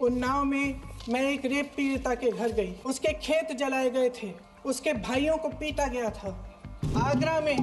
उन्नाव में मैं एक रेप पीड़िता के घर गई, उसके खेत जलाए गए थे, उसके भाइयों को पीटा गया था। आगरा में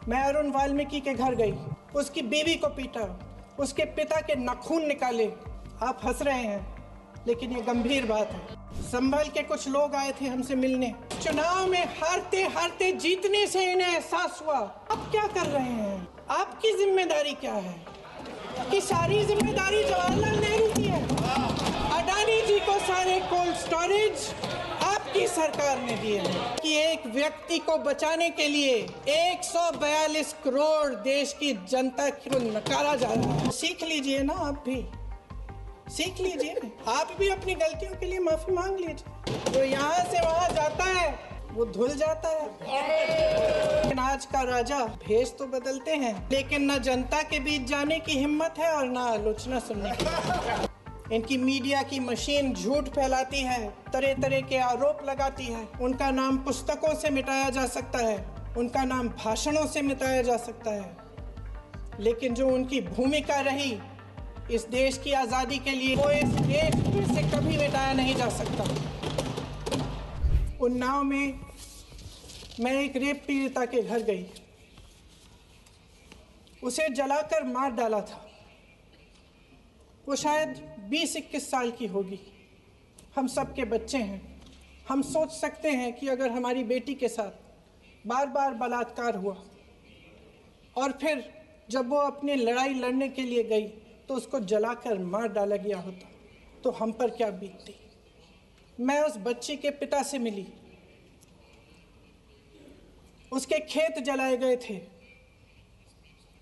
मैं अरुण वाल्मीकि के घर गई, उसकी बीवी को पीटा, उसके पिता के नाखून निकाले। आप हंस रहे हैं, लेकिन ये गंभीर बात है। संभल के कुछ लोग आए थे हमसे मिलने। चुनाव में हारते हारते जीतने से इन्हें एहसास हुआ अब क्या कर रहे हैं, आपकी जिम्मेदारी क्या है, कि सारी जिम्मेदारी जवाहरलाल नेहरू की है। अडानी जी को सारे कोल्ड स्टोरेज आपकी सरकार ने दिए हैं कि एक व्यक्ति को बचाने के लिए 142 करोड़ देश की जनता को नकारा जा रहा है। सीख लीजिए ना, आप भी सीख लीजिए, आप भी अपनी गलतियों के लिए माफी मांग लीजिए। जो यहाँ से वहाँ जाता है वो धुल जाता है। लेकिन आज का राजा भेष तो बदलते हैं, लेकिन न जनता के बीच जाने की हिम्मत है और न आलोचना सुनने की। इनकी मीडिया की मशीन झूठ फैलाती है, तरह तरह के आरोप लगाती है। उनका नाम पुस्तकों से मिटाया जा सकता है, उनका नाम भाषणों से मिटाया जा सकता है, लेकिन जो उनकी भूमिका रही इस देश की आज़ादी के लिए, वो इस देश से कभी मिटाया नहीं जा सकता। उन्नाव में मैं एक रेप पीड़िता के घर गई, उसे जलाकर मार डाला था। वो शायद 20-21 साल की होगी। हम सब के बच्चे हैं। हम सोच सकते हैं कि अगर हमारी बेटी के साथ बार बार बलात्कार हुआ और फिर जब वो अपनी लड़ाई लड़ने के लिए गई तो उसको जलाकर मार डाला गया होता तो हम पर क्या बीतती। मैं उस बच्ची के पिता से मिली, उसके खेत जलाए गए थे,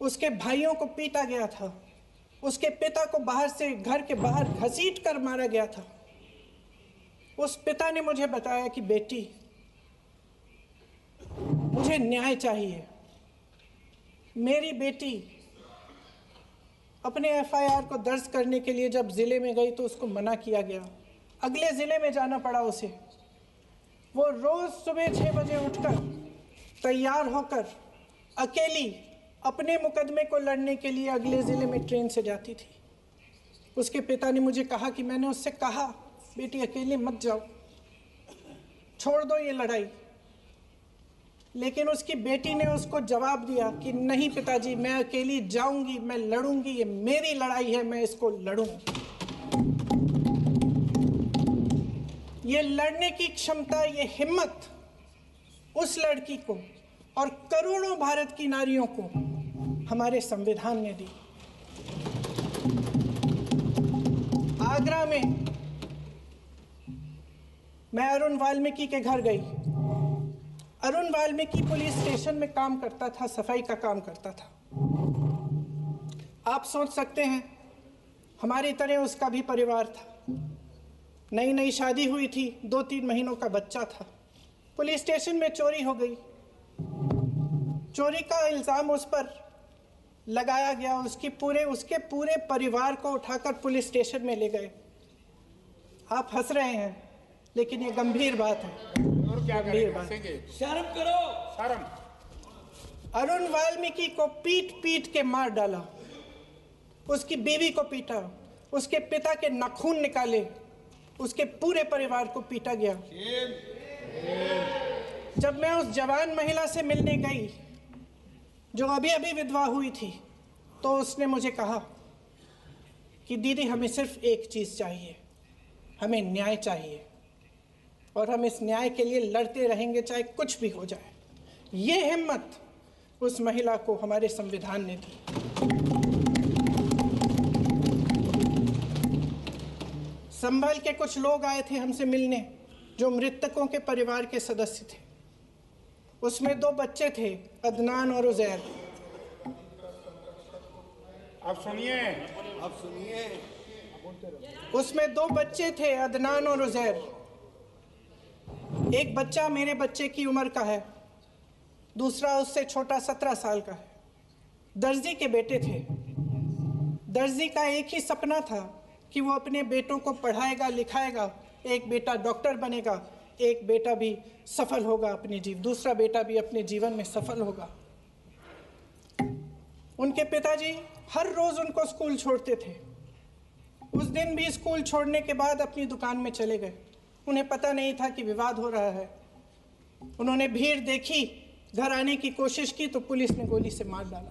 उसके भाइयों को पीटा गया था, उसके पिता को बाहर से घर के बाहर घसीट कर मारा गया था। उस पिता ने मुझे बताया कि बेटी, मुझे न्याय चाहिए। मेरी बेटी अपने एफआईआर को दर्ज करने के लिए जब ज़िले में गई तो उसको मना किया गया, अगले ज़िले में जाना पड़ा उसे। वो रोज़ सुबह 6 बजे उठकर तैयार होकर अकेली अपने मुकदमे को लड़ने के लिए अगले ज़िले में ट्रेन से जाती थी। उसके पिता ने मुझे कहा कि मैंने उससे कहा, बेटी अकेले मत जाओ, छोड़ दो ये लड़ाई। लेकिन उसकी बेटी ने उसको जवाब दिया कि नहीं पिताजी, मैं अकेली जाऊंगी, मैं लड़ूंगी, ये मेरी लड़ाई है, मैं इसको लड़ूंगी। ये लड़ने की क्षमता, ये हिम्मत उस लड़की को और करोड़ों भारत की नारियों को हमारे संविधान ने दी। आगरा में मैं अरुण वाल्मीकि के घर गई। अरुण वाल्मीकि पुलिस स्टेशन में काम करता था, सफाई का काम करता था। आप सोच सकते हैं हमारी तरह उसका भी परिवार था। नई नई शादी हुई थी, 2-3 महीनों का बच्चा था। पुलिस स्टेशन में चोरी हो गई। चोरी का इल्ज़ाम उस पर लगाया गया। उसके पूरे परिवार को उठाकर पुलिस स्टेशन में ले गए। आप हंस रहे हैं, लेकिन ये गंभीर बात है। गंभीर बात। शर्म करो, शर्म। अरुण वाल्मीकि को पीट पीट के मार डाला, उसकी बीवी को पीटा, उसके पिता के नाखून निकाले, उसके पूरे परिवार को पीटा गया। जब मैं उस जवान महिला से मिलने गई जो अभी अभी विधवा हुई थी, तो उसने मुझे कहा कि दीदी, हमें सिर्फ एक चीज़ चाहिए, हमें न्याय चाहिए और हम इस न्याय के लिए लड़ते रहेंगे, चाहे कुछ भी हो जाए। ये हिम्मत उस महिला को हमारे संविधान ने दी। संभल के कुछ लोग आए थे हमसे मिलने जो मृतकों के परिवार के सदस्य थे। उसमें 2 बच्चे थे, अदनान और उज़ैर। अब सुनिए। उसमें 2 बच्चे थे, अदनान और उज़ैर। एक बच्चा मेरे बच्चे की उम्र का है, दूसरा उससे छोटा 17 साल का है। दर्जी के बेटे थे। दर्जी का एक ही सपना था कि वो अपने बेटों को पढ़ाएगा, लिखाएगा। एक बेटा डॉक्टर बनेगा, एक बेटा भी सफल होगा दूसरा बेटा भी अपने जीवन में सफल होगा। उनके पिताजी हर रोज़ उनको स्कूल छोड़ते थे। उस दिन भी स्कूल छोड़ने के बाद अपनी दुकान में चले गए। उन्हें पता नहीं था कि विवाद हो रहा है। उन्होंने भीड़ देखी, घर आने की कोशिश की तो पुलिस ने गोली से मार डाला।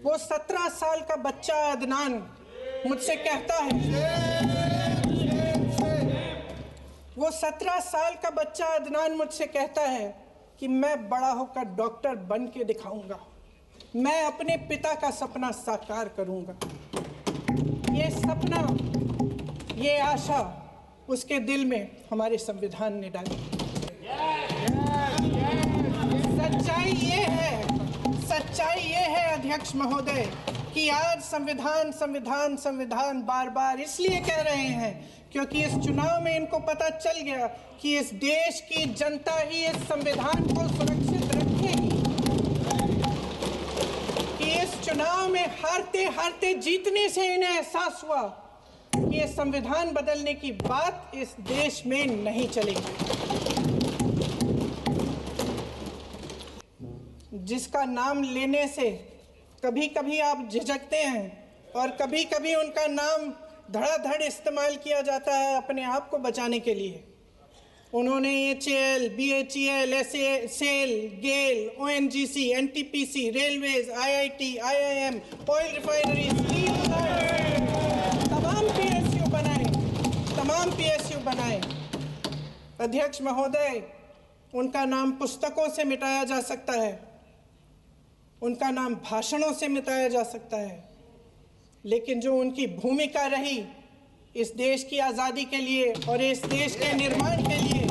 वो 17 साल का बच्चा अदनान मुझसे कहता है, वो 17 साल का बच्चा अदनान मुझसे कहता है कि मैं बड़ा होकर डॉक्टर बन के दिखाऊंगा, मैं अपने पिता का सपना साकार करूंगा। ये सपना, ये आशा उसके दिल में हमारे संविधान ने डाली। सच्चाई ये है अध्यक्ष महोदय कि आज संविधान बार बार इसलिए कह रहे हैं क्योंकि इस चुनाव में इनको पता चल गया कि इस देश की जनता ही इस संविधान को सुरक्षित रखेगी, कि इस चुनाव में हारते हारते जीतने से इन्हें एहसास हुआ कि ये संविधान बदलने की बात इस देश में नहीं चलेगी। जिसका नाम लेने से कभी कभी आप झिझकते हैं और कभी कभी उनका नाम धड़ाधड़ इस्तेमाल किया जाता है अपने आप को बचाने के लिए। उन्होंने HAL, BHEL, SAIL, GAIL, ONGC, NTPC, railways, IIT, IIM, oil refineries, तमाम PSU बनाए। अध्यक्ष महोदय, उनका नाम पुस्तकों से मिटाया जा सकता है, उनका नाम भाषणों से मिटाया जा सकता है, लेकिन जो उनकी भूमिका रही इस देश की आज़ादी के लिए और इस देश के निर्माण के लिए,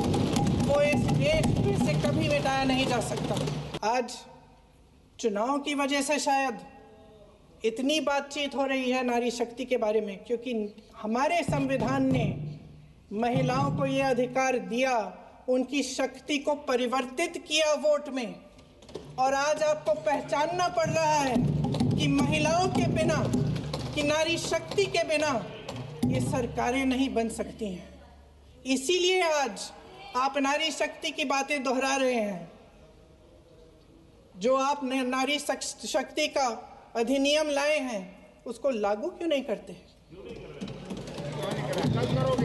वो इस देश से कभी मिटाया नहीं जा सकता। आज चुनाव की वजह से शायद इतनी बातचीत हो रही है नारी शक्ति के बारे में, क्योंकि हमारे संविधान ने महिलाओं को ये अधिकार दिया, उनकी शक्ति को परिवर्तित किया वोट में, और आज आपको पहचानना पड़ रहा है कि महिलाओं के बिना, कि नारी शक्ति के बिना ये सरकारें नहीं बन सकती हैं। इसीलिए आज आप नारी शक्ति की बातें दोहरा रहे हैं। जो आप नारी शक्ति का अधिनियम लाए हैं उसको लागू क्यों नहीं करते?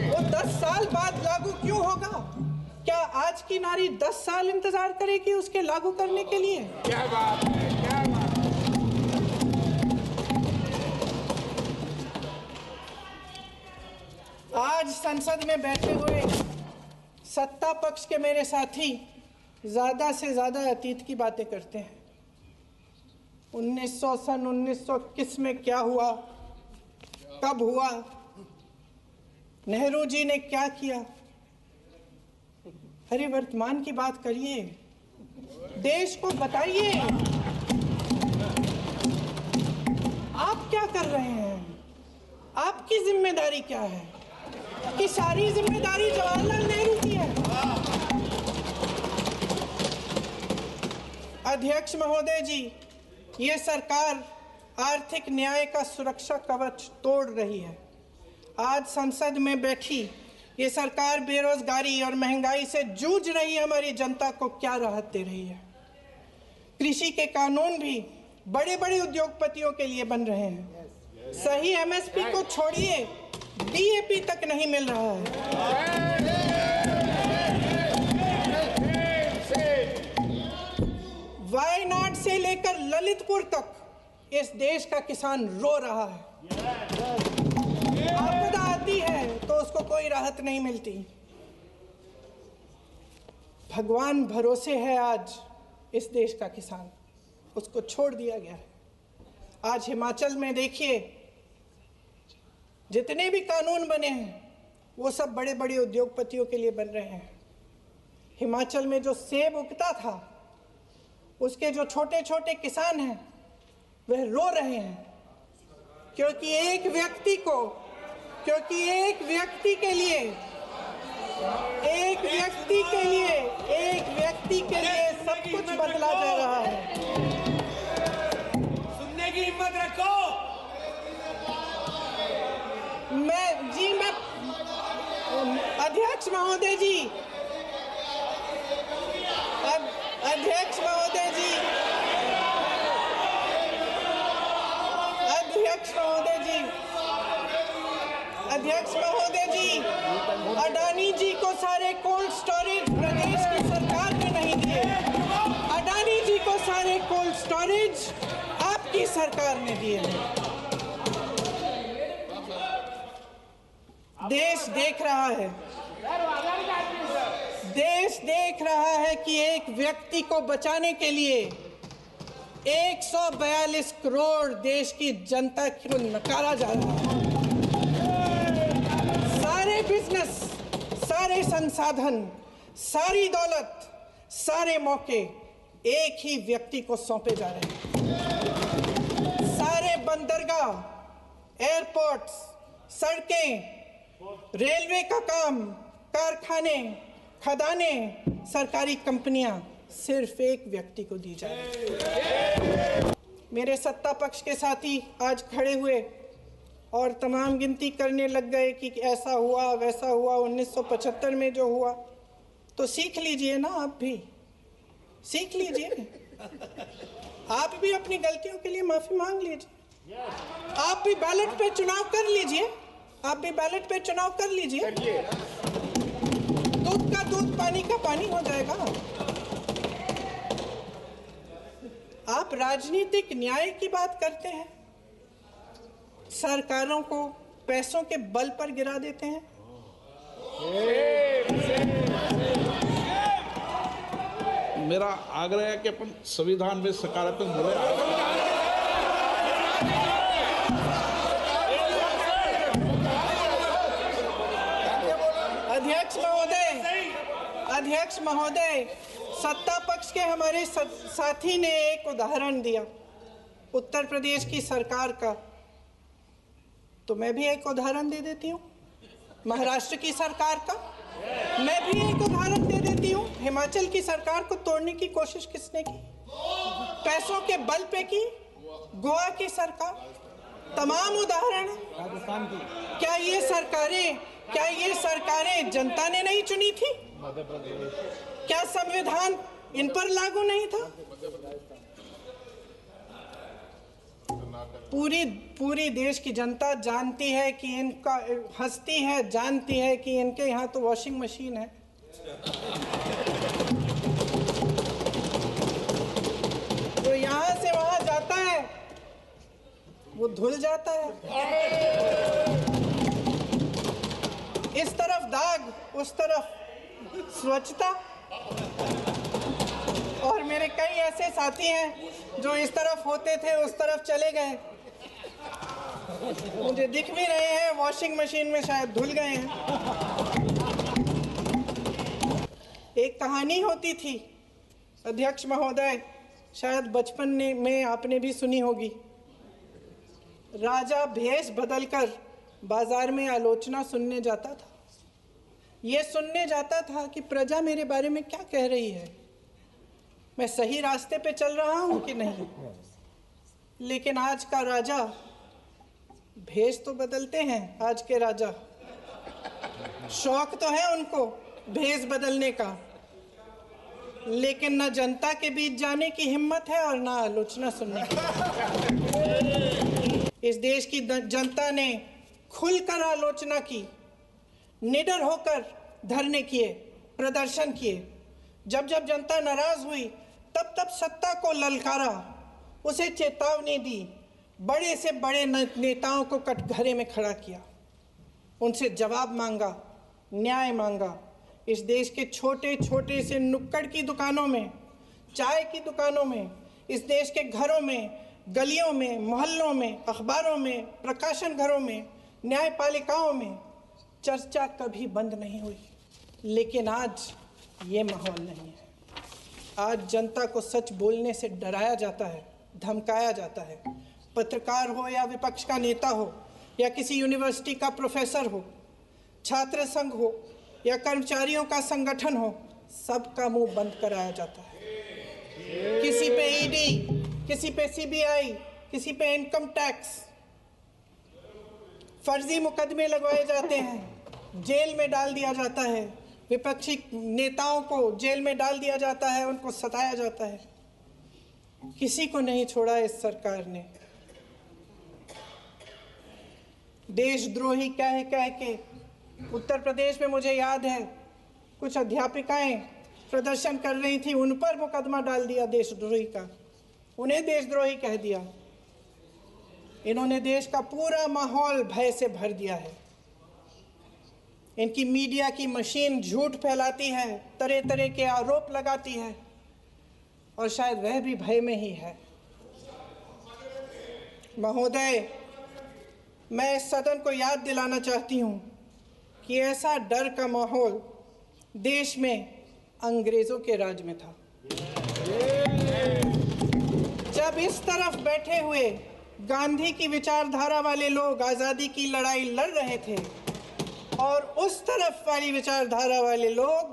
वो 10 साल बाद लागू क्यों होगा? क्या आज की नारी 10 साल इंतजार करेगी उसके लागू करने के लिए? क्या बात है, क्या बात है। आज संसद में बैठे हुए सत्ता पक्ष के मेरे साथी ज्यादा से ज्यादा अतीत की बातें करते हैं। 1921 में क्या हुआ, कब हुआ, नेहरू जी ने क्या किया। अरे वर्तमान की बात करिए, देश को बताइए आप क्या कर रहे हैं, आपकी जिम्मेदारी क्या है? कि सारी जिम्मेदारी जवाहरलाल नेहरू की है। अध्यक्ष महोदय जी, ये सरकार आर्थिक न्याय का सुरक्षा कवच तोड़ रही है। आज संसद में बैठी ये सरकार बेरोजगारी और महंगाई से जूझ रही हमारी जनता को क्या राहत दे रही है? कृषि के कानून भी बड़े बड़े उद्योगपतियों के लिए बन रहे हैं। सही MSP को छोड़िए, DAP तक नहीं मिल रहा है। वायनाड से लेकर ललितपुर तक इस देश का किसान रो रहा है। आपदा आती है तो उसको कोई राहत नहीं मिलती। भगवान भरोसे है आज इस देश का किसान, उसको छोड़ दिया गया है। आज हिमाचल में देखिए, जितने भी कानून बने हैं वो सब बड़े बड़े उद्योगपतियों के लिए बन रहे हैं। हिमाचल में जो सेब उगता था उसके जो छोटे छोटे किसान हैं वह रो रहे हैं, क्योंकि एक व्यक्ति के लिए सब कुछ बदला जा रहा है। सुनने की हिम्मत रखो। मैं अध्यक्ष महोदय जी, अध्यक्ष महोदय जी, अडानी जी को सारे कोल्ड स्टोरेज प्रदेश की सरकार ने नहीं दिए। अडानी जी को सारे कोल्ड स्टोरेज आपकी सरकार ने दिए हैं। देश देख रहा है, देश देख रहा है कि एक व्यक्ति को बचाने के लिए 142 करोड़ देश की जनता को नकारा जा रहा है। सारे बिजनेस, सारे संसाधन, सारी दौलत, सारे मौके एक ही व्यक्ति को सौंपे जा रहे हैं। सारे बंदरगाह, एयरपोर्ट्स, सड़कें, रेलवे का काम, कारखाने, खदानें, सरकारी कंपनियां सिर्फ एक व्यक्ति को दी जा रही है। मेरे सत्ता पक्ष के साथी आज खड़े हुए और तमाम गिनती करने लग गए कि ऐसा हुआ वैसा हुआ, 1975 में जो हुआ। तो सीख लीजिए ना, आप भी सीख लीजिए, आप भी अपनी गलतियों के लिए माफी मांग लीजिए। आप भी बैलेट पे चुनाव कर लीजिए, आप भी बैलेट पे चुनाव कर लीजिए। दूध का दूध, पानी का पानी हो जाएगा। आप राजनीतिक न्याय की बात करते हैं, सरकारों को पैसों के बल पर गिरा देते हैं। मेरा आग्रह है कि अपन संविधान में सकारात्मक बोले। अध्यक्ष महोदय, सत्ता पक्ष के हमारे साथी ने एक उदाहरण दिया उत्तर प्रदेश की सरकार का, तो मैं भी एक उदाहरण दे देती हूँ महाराष्ट्र की सरकार का। मैं भी एक उदाहरण दे देती हूँ हिमाचल की सरकार को तोड़ने की कोशिश किसने की, पैसों के बल पे की, गोवा की सरकार। तमाम उदाहरण राजस्थान की। क्या ये सरकारें जनता ने नहीं चुनी थी? क्या संविधान इन पर लागू नहीं था? पूरी देश की जनता जानती है कि इनका, हंसती है, जानती है कि इनके यहाँ तो वॉशिंग मशीन है। तो यहाँ से वहां जाता है, वो धुल जाता है। इस तरफ दाग, उस तरफ स्वच्छता। और मेरे कई ऐसे साथी हैं जो इस तरफ होते थे उस तरफ चले गए, मुझे दिख भी रहे हैं, वॉशिंग मशीन में शायद धुल गए हैं। एक कहानी होती थी अध्यक्ष महोदय, शायद बचपन में आपने भी सुनी होगी। राजा भेष बदलकर बाजार में आलोचना सुनने जाता था। ये सुनने जाता था कि प्रजा मेरे बारे में क्या कह रही है, मैं सही रास्ते पे चल रहा हूं कि नहीं। लेकिन आज का राजा, भेष तो बदलते हैं आज के राजा, शौक तो है उनको भेष बदलने का, लेकिन न जनता के बीच जाने की हिम्मत है और ना आलोचना सुनने की। इस देश की जनता ने खुलकर आलोचना की, निडर होकर धरने किए, प्रदर्शन किए। जब जब जनता नाराज हुई तब तब सत्ता को ललकारा, उसे चेतावनी दी, बड़े से बड़े नेताओं को कटघरे में खड़ा किया, उनसे जवाब मांगा, न्याय मांगा। इस देश के छोटे छोटे से नुक्कड़ की दुकानों में, चाय की दुकानों में, इस देश के घरों में, गलियों में, मोहल्लों में, अखबारों में, प्रकाशन घरों में, न्यायपालिकाओं में चर्चा कभी बंद नहीं हुई। लेकिन आज ये माहौल नहीं है। आज जनता को सच बोलने से डराया जाता है, धमकाया जाता है। पत्रकार हो या विपक्ष का नेता हो या किसी यूनिवर्सिटी का प्रोफेसर हो, छात्र संघ हो या कर्मचारियों का संगठन हो, सबका मुंह बंद कराया जाता है। किसी पे ईडी, किसी पे सीबीआई, किसी पे इनकम टैक्स, फर्जी मुकदमे लगवाए जाते हैं, जेल में डाल दिया जाता है, विपक्षी नेताओं को जेल में डाल दिया जाता है, उनको सताया जाता है। किसी को नहीं छोड़ा इस सरकार ने। देशद्रोही कह कह के उत्तर प्रदेश में मुझे याद है कुछ अध्यापिकाएं प्रदर्शन कर रही थी, उन पर मुकदमा डाल दिया देशद्रोही का, उन्हें देशद्रोही कह दिया। इन्होंने देश का पूरा माहौल भय से भर दिया है। इनकी मीडिया की मशीन झूठ फैलाती है, तरह तरह के आरोप लगाती है, और शायद वह भी भय में ही है। महोदय, मैं इस सदन को याद दिलाना चाहती हूँ कि ऐसा डर का माहौल देश में अंग्रेजों के राज में था। जब इस तरफ बैठे हुए गांधी की विचारधारा वाले लोग आज़ादी की लड़ाई लड़ रहे थे और उस तरफ वाली विचारधारा वाले लोग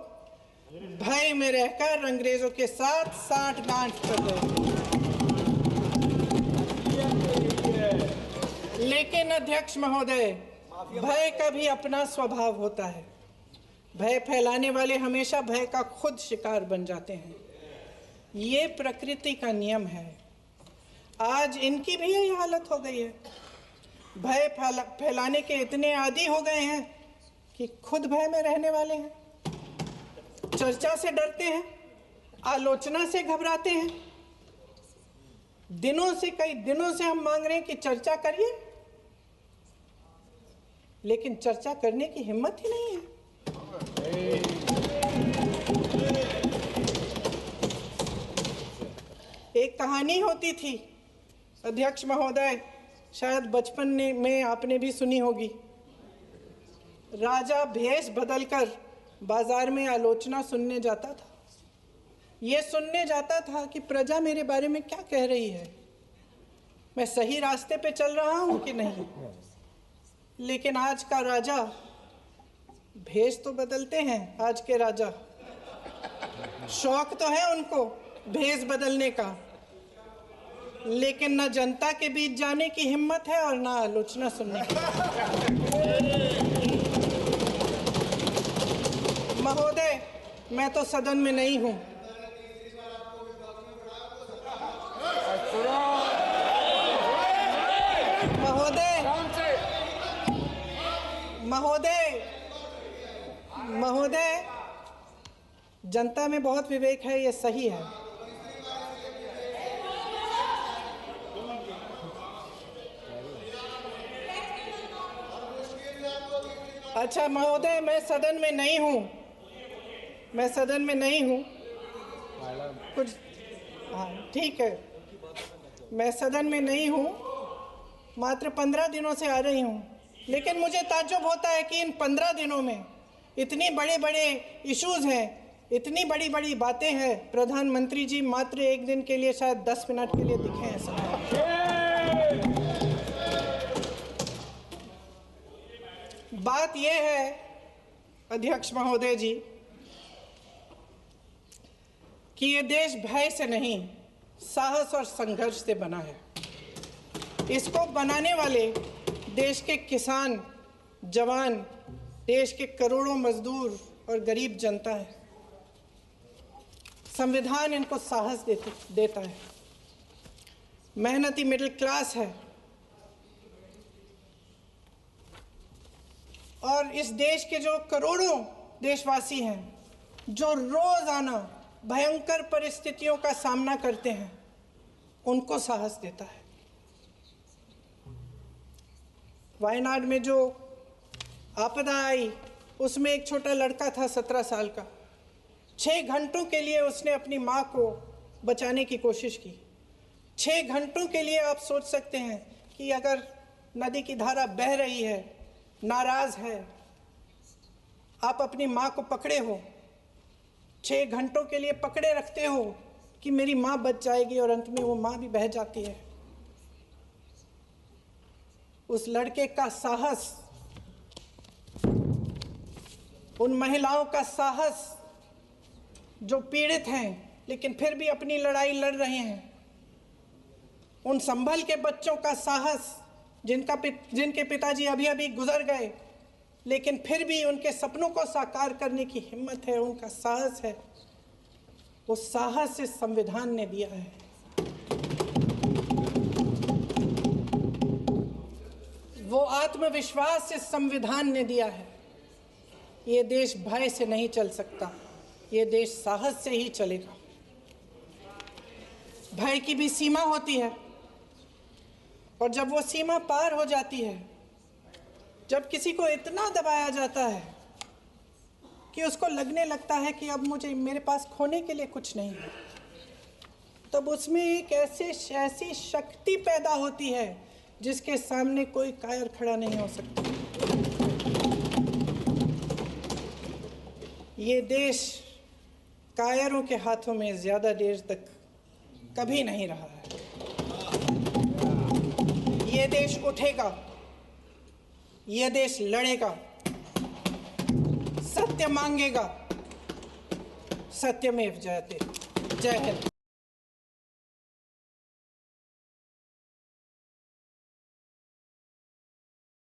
भय में रहकर अंग्रेजों के साथ साठगांठ कर रहे थे। लेकिन अध्यक्ष महोदय, भय का भी अपना स्वभाव होता है। भय फैलाने वाले हमेशा भय का खुद शिकार बन जाते हैं। ये प्रकृति का नियम है। आज इनकी भी यही हालत हो गई है। भय फैलाने के इतने आदी हो गए हैं कि खुद भय में रहने वाले हैं। चर्चा से डरते हैं, आलोचना से घबराते हैं। कई दिनों से हम मांग रहे हैं कि चर्चा करिए, लेकिन चर्चा करने की हिम्मत ही नहीं है। एक कहानी होती थी अध्यक्ष महोदय, शायद बचपन में आपने भी सुनी होगी। राजा भेष बदलकर बाजार में आलोचना सुनने जाता था। ये सुनने जाता था कि प्रजा मेरे बारे में क्या कह रही है, मैं सही रास्ते पे चल रहा हूं कि नहीं। लेकिन आज का राजा, भेष तो बदलते हैं आज के राजा, शौक तो है उनको भेष बदलने का, लेकिन न जनता के बीच जाने की हिम्मत है और न आलोचना सुनने की। महोदय, मैं तो सदन में नहीं हूं। महोदय, जनता में बहुत विवेक है, ये सही है। अच्छा महोदय, मैं सदन में नहीं हूँ। कुछ हाँ ठीक है, मैं सदन में नहीं हूँ, मात्र 15 दिनों से आ रही हूँ। लेकिन मुझे ताज्जुब होता है कि इन 15 दिनों में इतनी बड़े इश्यूज हैं, इतनी बड़ी बातें हैं। प्रधानमंत्री जी मात्र एक दिन के लिए, शायद 10 मिनट के लिए दिखे हैं सब। बात यह है अध्यक्ष महोदय जी कि ये देश भय से नहीं, साहस और संघर्ष से बना है। इसको बनाने वाले देश के किसान, जवान, देश के करोड़ों मजदूर और गरीब जनता है। संविधान इनको साहस देता है। मेहनती मिडिल क्लास है। और इस देश के जो करोड़ों देशवासी हैं, जो रोजाना भयंकर परिस्थितियों का सामना करते हैं, उनको साहस देता है। वायनाड में जो आपदा आई, उसमें एक छोटा लड़का था 17 साल का। 6 घंटों के लिए उसने अपनी माँ को बचाने की कोशिश की। 6 घंटों के लिए आप सोच सकते हैं कि अगर नदी की धारा बह रही है, नाराज है, आप अपनी माँ को पकड़े हो, 6 घंटों के लिए पकड़े रखते हो कि मेरी माँ बच जाएगी, और अंत में वो माँ भी बह जाती है। उस लड़के का साहस, उन महिलाओं का साहस जो पीड़ित हैं लेकिन फिर भी अपनी लड़ाई लड़ रहे हैं, उन संभल के बच्चों का साहस जिनके पिताजी अभी अभी गुजर गए, लेकिन फिर भी उनके सपनों को साकार करने की हिम्मत है, उनका साहस है। वो साहस इस संविधान ने दिया है। वो आत्मविश्वास से संविधान ने दिया है। ये देश भय से नहीं चल सकता, ये देश साहस से ही चलेगा। भय की भी सीमा होती है, और जब वो सीमा पार हो जाती है, जब किसी को इतना दबाया जाता है कि उसको लगने लगता है कि अब मेरे पास खोने के लिए कुछ नहीं है, तब उसमें एक ऐसी शक्ति पैदा होती है जिसके सामने कोई कायर खड़ा नहीं हो सकता। ये देश कायरों के हाथों में ज्यादा देर तक कभी नहीं रहा है। ये देश उठेगा, ये देश लड़ेगा, सत्य मांगेगा, सत्यमेव जयते। जय हिंद।